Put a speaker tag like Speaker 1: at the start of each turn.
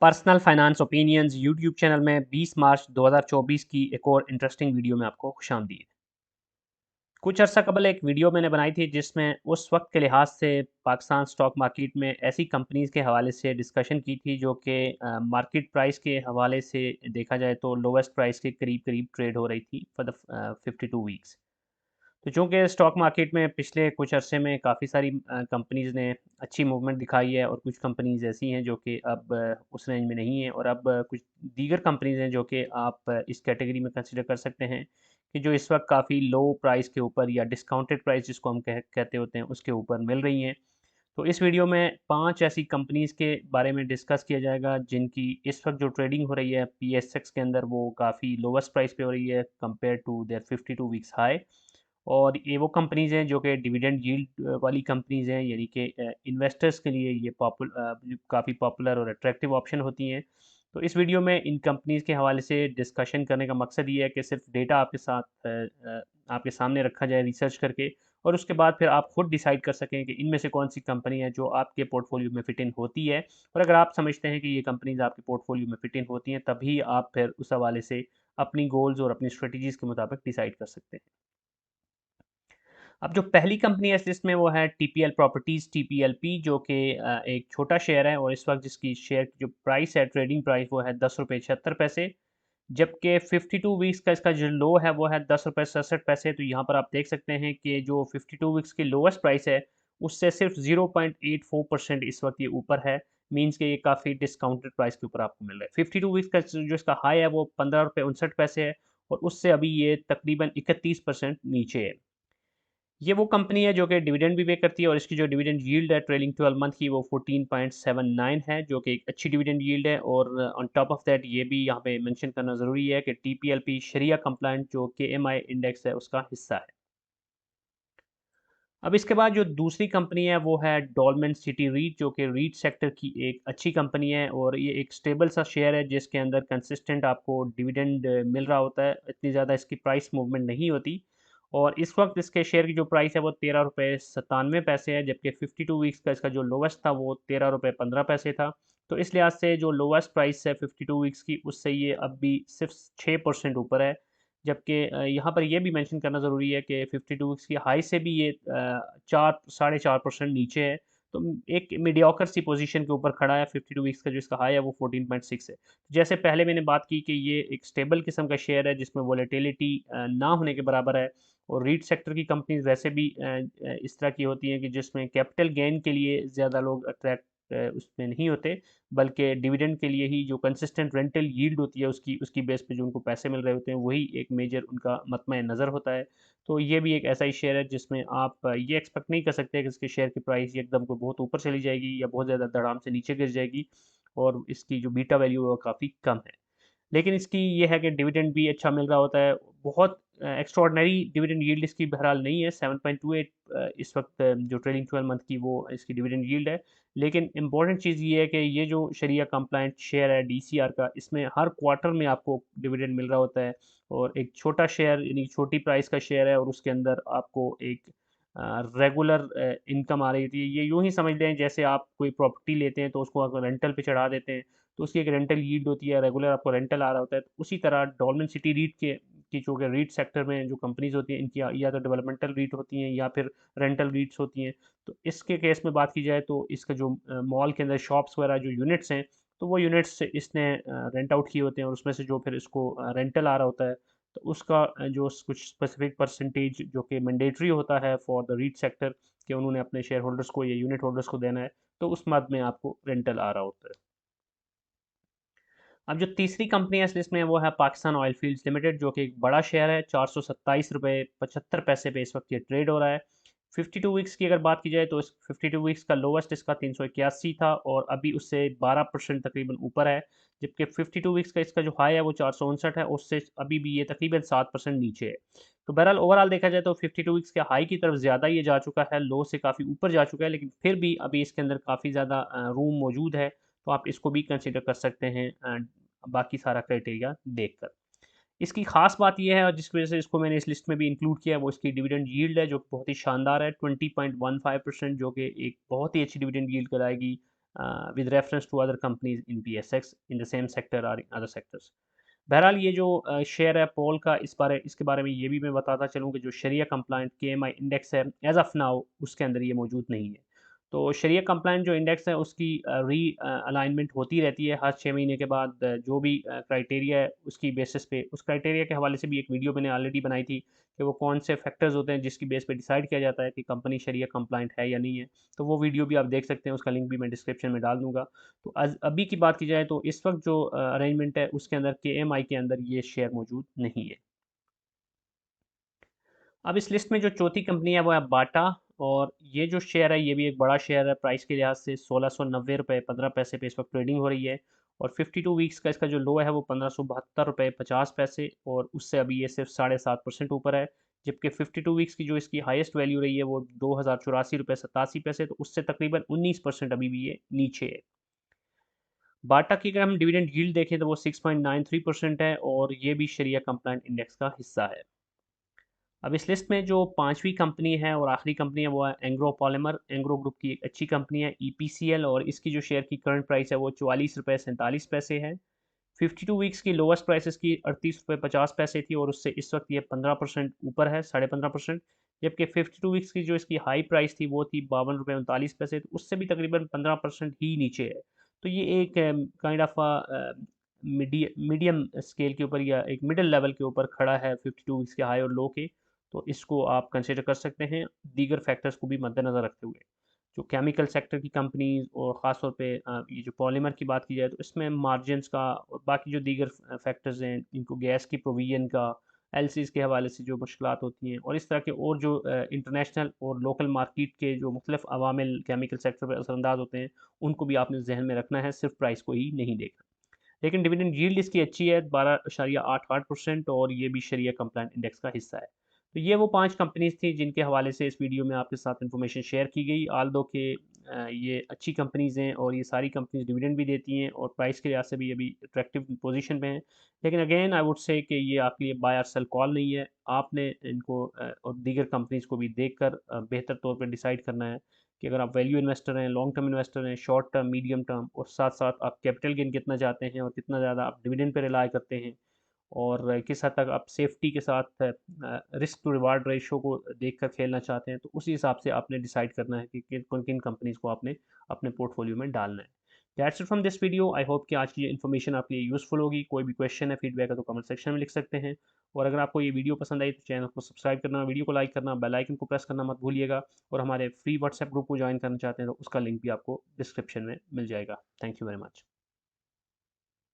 Speaker 1: Personal finance opinions YouTube channel में 20 मार्च 2024 की एक और इंटरेस्टिंग वीडियो में आपको खुशामदीद। कुछ अर्सा कबल एक वीडियो मैंने बनाई थी जिसमें उस वक्त के लिहाज से पाकिस्तान स्टॉक मार्केट में ऐसी कंपनीज़ के हवाले से डिस्कशन की थी जो कि मार्केट प्राइस के हवाले से देखा जाए तो लोवेस्ट प्राइस के करीब करीब ट्रेड हो रही थी फॉर द 52 वीक्स। तो चूँकि स्टॉक मार्केट में पिछले कुछ अरसे में काफ़ी सारी कंपनीज़ ने अच्छी मूवमेंट दिखाई है और कुछ कंपनीज़ ऐसी हैं जो कि अब उस रेंज में नहीं हैं और अब कुछ दीगर कंपनीज़ हैं जो कि आप इस कैटेगरी में कंसिडर कर सकते हैं कि जो इस वक्त काफ़ी लो प्राइस के ऊपर या डिस्काउंटेड प्राइस जिसको हम कहते होते हैं उसके ऊपर मिल रही हैं। तो इस वीडियो में 5 ऐसी कंपनीज़ के बारे में डिस्कस किया जाएगा जिनकी इस वक्त जो ट्रेडिंग हो रही है पीएसएक्स के अंदर वो काफ़ी लोवेस्ट प्राइस पे हो रही है compare to their 52 weeks high. और ये वो कंपनीज़ हैं जो कि डिविडेंड यील्ड वाली कंपनीज़ हैं, यानी कि इन्वेस्टर्स के लिए ये काफ़ी पॉपुलर और अट्रैक्टिव ऑप्शन होती हैं। तो इस वीडियो में इन कंपनीज़ के हवाले से डिस्कशन करने का मकसद ये है कि सिर्फ डेटा आपके साथ आपके सामने रखा जाए रिसर्च करके, और उसके बाद फिर आप खुद डिसाइड कर सकें कि इनमें से कौन सी कंपनी है जो आपके पोर्टफोलियो में फिट इन होती है। और अगर आप समझते हैं कि ये कंपनीज़ आपके पोर्टफोलियो में फिट इन होती हैं, तभी आप फिर उस हवाले से अपनी गोल्स और अपनी स्ट्रेटजीज़ के मुताबिक डिसाइड कर सकते हैं। अब जो पहली कंपनी है इस लिस्ट में वो है टीपीएल प्रॉपर्टीज़ टीपीएलपी, जो कि एक छोटा शेयर है और इस वक्त जिसकी शेयर की जो प्राइस है ट्रेडिंग प्राइस वो है 10 रुपये 76 पैसे। जबकि 52 वीक्स का इसका जो लो है वो है 10 रुपये 67 पैसे। तो यहाँ पर आप देख सकते हैं कि जो 52 वीक्स की लोवेस्ट प्राइस है उससे सिर्फ 0.84% इस वक्त ये ऊपर है। मीन्स कि ये काफ़ी डिस्काउंटेड प्राइस के ऊपर आपको मिल रहा है। 52 वीक्स का जो इसका हाई है वो 15 रुपये 59 पैसे है और उससे अभी ये तकरीबन 31% नीचे है। ये वो कंपनी है जो कि डिविडेंड भी पे करती है और इसकी जो डिविडेंड यील्ड है ट्रेलिंग 12 मंथ की वो 14.79 है, जो कि एक अच्छी डिविडेंड यील्ड है। और ऑन टॉप ऑफ दैट ये भी यहाँ पे मेंशन करना ज़रूरी है कि टीपीएलपी शरिया कंप्लायंट जो केएमआई इंडेक्स है उसका हिस्सा है। अब इसके बाद जो दूसरी कंपनी है वो है डॉलमेन सिटी रीट, जो कि रीट सेक्टर की एक अच्छी कंपनी है और ये एक स्टेबल सा शेयर है जिसके अंदर कंसिस्टेंट आपको डिविडेंड मिल रहा होता है। इतनी ज़्यादा इसकी प्राइस मूवमेंट नहीं होती और इस वक्त इसके शेयर की जो प्राइस है वो 13 रुपये 97 पैसे है, जबकि 52 वीक्स का इसका जो लोवेस्ट था वो 13 रुपये 15 पैसे था। तो इस लिहाज से जो लोवेस्ट प्राइस है 52 वीक्स की उससे ये अब भी सिर्फ 6% ऊपर है। जबकि यहाँ पर ये भी मेंशन करना ज़रूरी है कि 52 वीक्स की हाई से भी ये 4 साढ़े 4% नीचे है। तो एक मीडियोकर सी पोज़ीशन के ऊपर खड़ा है। 52 वीक्स का जो इसका हाई है वो 14.6 है। जैसे पहले मैंने बात की कि ये एक स्टेबल किस्म का शेयर है जिसमें वोलेटिलिटी ना होने के बराबर है और रीट सेक्टर की कंपनीज़ वैसे भी इस तरह की होती हैं कि जिसमें कैपिटल गेन के लिए ज़्यादा लोग अट्रैक्ट उसमें नहीं होते, बल्कि डिविडेंड के लिए ही जो कंसिस्टेंट रेंटल यील्ड होती है उसकी उसकी बेस पे जो उनको पैसे मिल रहे होते हैं वही एक मेजर उनका मतमय नज़र होता है। तो ये भी एक ऐसा ही शेयर है जिसमें आप ये एक्सपेक्ट नहीं कर सकते कि इसके शेयर की प्राइस एकदम को बहुत ऊपर चली जाएगी या बहुत ज़्यादा धड़ाम से नीचे गिर जाएगी और इसकी जो बीटा वैल्यू है वो काफ़ी कम है। लेकिन इसकी ये है कि डिविडेंड भी अच्छा मिल रहा होता है। बहुत एक्स्ट्राऑर्डिनरी डिविडेंड यील्ड इसकी बहरहाल नहीं है। 7.28 इस वक़्त जो ट्रेलिंग 12 मंथ की वो इसकी डिविडेंड यील्ड है। लेकिन इम्पोर्टेंट चीज़ ये है कि ये जो शरिया कंप्लायंट शेयर है डीसीआर का, इसमें हर क्वार्टर में आपको डिविडेंड मिल रहा होता है और एक छोटा शेयर यानी छोटी प्राइस का शेयर है और उसके अंदर आपको एक रेगुलर इनकम आ रही होती है। ये यूँ ही समझ लें जैसे आप कोई प्रॉपर्टी लेते हैं तो उसको आप रेंटल पे चढ़ा देते हैं, तो उसकी एक रेंटल यील्ड होती है, रेगुलर आपको रेंटल आ रहा होता है। तो उसी तरह डॉल्मेन सिटी रीट की जो कि रीट सेक्टर में जो कंपनीज़ होती हैं इनकी या तो डेवलपमेंटल रीट होती हैं या फिर रेंटल रीट्स होती हैं। तो इसके केस में बात की जाए तो इसका जो मॉल के अंदर शॉप्स वगैरह जो यूनिट्स हैं, तो वो यूनिट्स इसने रेंट आउट किए होते हैं और उसमें से जो फिर इसको रेंटल आ रहा होता है, तो उसका जो कुछ स्पेसिफिक परसेंटेज जो कि मैंडेटरी होता है फॉर द रीट सेक्टर कि उन्होंने अपने शेयर होल्डर्स को या यूनिट होल्डर्स को देना है, तो उस मद में आपको रेंटल आ रहा होता है। अब जो तीसरी कंपनी है इस लिस्ट में वो है पाकिस्तान ऑयल फील्ड्स लिमिटेड, जो कि एक बड़ा शेयर है। 427 रुपये 75 पैसे पे इस वक्त ये ट्रेड हो रहा है। 52 वीक्स की अगर बात की जाए तो इस 52 वीक्स का लोवेस्ट इसका 381 था और अभी उससे 12% तकरीबन ऊपर है। जबकि 52 वीक्स का इसका जो हाई है वो 459 है, उससे अभी भी ये तकरीबन 7% नीचे है। तो बहरहाल ओवरऑल देखा जाए तो 52 वीक्स के हाई की तरफ ज़्यादा ये जा चुका है, लो से काफ़ी ऊपर जा चुका है, लेकिन फिर भी अभी इसके अंदर काफ़ी ज़्यादा रूम मौजूद है। तो आप इसको भी कंसिडर कर सकते हैं बाकी सारा क्राइटेरिया देखकर। इसकी ख़ास बात ये है और जिस वज़ह से इसको मैंने इस लिस्ट में भी इंक्लूड किया है वो इसकी डिविडेंड यील्ड है जो बहुत ही शानदार है 20.15% जो कि एक बहुत ही अच्छी डिविडेंड यील्ड कराएगी with reference to other companies in PSX in the same sector or in other sectors. बहरहाल ये जो शेयर है पोल का, इसके बारे में ये भी मैं बताता चलूँ कि जो शरिया कंप्लाइंट KMI इंडेक्स है एज़ ऑफ़ नाउ उसके अंदर ये मौजूद नहीं है। तो शरिया कंप्लाइंट जो इंडेक्स है उसकी अलाइनमेंट होती रहती है हर 6 महीने के बाद। जो भी क्राइटेरिया है उसकी बेसिस पे, उस क्राइटेरिया के हवाले से भी एक वीडियो मैंने ऑलरेडी बनाई थी कि वो कौन से फैक्टर्स होते हैं जिसकी बेस पे डिसाइड किया जाता है कि कंपनी शरिया कंप्लाइंट है या नहीं है। तो वो वीडियो भी आप देख सकते हैं, उसका लिंक भी मैं डिस्क्रिप्शन में डाल दूँगा। तो अभी की बात की जाए तो इस वक्त जो अरेंजमेंट है उसके अंदर KMI के अंदर ये शेयर मौजूद नहीं है। अब इस लिस्ट में जो चौथी कंपनी है वो है बाटा, और ये जो शेयर है ये भी एक बड़ा शेयर है। प्राइस के लिहाज से 1690 रुपये 15 पैसे पे इस वक्त ट्रेडिंग हो रही है, और 52 वीक्स का इसका जो लो है वो 1572 रुपये 50 पैसे, और उससे अभी ये सिर्फ 7.5% ऊपर है। जबकि 52 वीक्स की जो इसकी हाईएस्ट वैल्यू रही है वो 2084 रुपये 87 पैसे, तो उससे तकरीबन 19% अभी भी ये नीचे है। बाटा की अगर हम डिविडेंड यील्ड देखें तो वो 6.93% है, और ये भी शरिया कंप्लाइंट इंडेक्स का हिस्सा है। अब इस लिस्ट में जो पांचवी कंपनी है और आखिरी कंपनी है वो है एंग्रो पॉलीमर। एंग्रो ग्रुप की एक अच्छी कंपनी है EPCL, और इसकी जो शेयर की करंट प्राइस है वो 44 रुपये 47 पैसे है। 52 वीक्स की लोवेस्ट प्राइस इसकी 38 रुपये 50 पैसे थी, और उससे इस वक्त ये 15% ऊपर है, 15.5%। जबकि 52 वीक्स की जो इसकी हाई प्राइस थी वो थी 52 रुपये 39 पैसे, तो उससे भी तकरीबन 15% ही नीचे है। तो ये एक काइंड ऑफ मीडियम स्केल के ऊपर या एक मिडिल लेवल के ऊपर खड़ा है 52 वीक्स के हाई और लो के। तो इसको आप कंसिडर कर सकते हैं दीगर फैक्टर्स को भी मद्देनज़र रखते हुए। जो केमिकल सेक्टर की कंपनीज और ख़ास तौर पे ये जो पॉलीमर की बात की जाए तो इसमें मार्जिन्स का और बाकी जो दीगर फैक्टर्स हैं, इनको गैस की प्रोविजन का, एलसीज के हवाले से जो मुश्किलात होती हैं, और इस तरह के और जो इंटरनेशनल और लोकल मार्केट के जो मुख्तलिफ अवामिल केमिकल सेक्टर पर असरअंदाज होते हैं, उनको भी आपने जहन में रखना है, सिर्फ प्राइस को ही नहीं देखना। लेकिन डिविडेंड यील्ड इसकी अच्छी है 12.88%, और ये भी शरिया कंप्लाइंट इंडेक्स का हिस्सा है। तो ये वो 5 कंपनीज़ थी जिनके हवाले से इस वीडियो में आपके साथ इन्फॉर्मेशन शेयर की गई। ऑल्दो के ये अच्छी कंपनीज़ हैं, और ये सारी कंपनीज़ डिविडेंड भी देती हैं, और प्राइस के लिहाज से भी अभी अट्रैक्टिव पोजीशन पे हैं। लेकिन अगेन आई वुड से कि ये आपके लिए बाय और सेल कॉल नहीं है। आपने इनको और दीगर कंपनीज़ को भी देखकर बेहतर तौर पे डिसाइड करना है कि अगर आप वैल्यू इन्वेस्टर हैं, लॉन्ग टर्म इन्वेस्टर हैं, शॉर्ट टर्म, मीडियम टर्म, और साथ-साथ आप कैपिटल गेन कितना चाहते हैं और कितना ज़्यादा आप डिविडेंड पे रिलाय करते हैं, और किस हद तक आप सेफ्टी के साथ रिस्क टू रिवार्ड रेशियो को देखकर खेलना चाहते हैं, तो उसी हिसाब से आपने डिसाइड करना है कि किन किन कंपनीज़ को आपने अपने पोर्टफोलियो में डालना है। That's it from this video. I hope कि आज की ये इन्फॉर्मेशन आपके लिए यूज़फुल होगी। कोई भी क्वेश्चन है, फीडबैक है तो कमेंट सेक्शन में लिख सकते हैं, और अगर आपको ये वीडियो पसंद आई तो चैनल को सब्सक्राइब करना, वीडियो को लाइक करना, बेल आइकन को प्रेस करना मत भूलिएगा, और हमारे फ्री व्हाट्सएप ग्रुप को ज्वाइन करना चाहते हैं तो उसका लिंक भी आपको डिस्क्रिप्शन में मिल जाएगा। Thank you very much.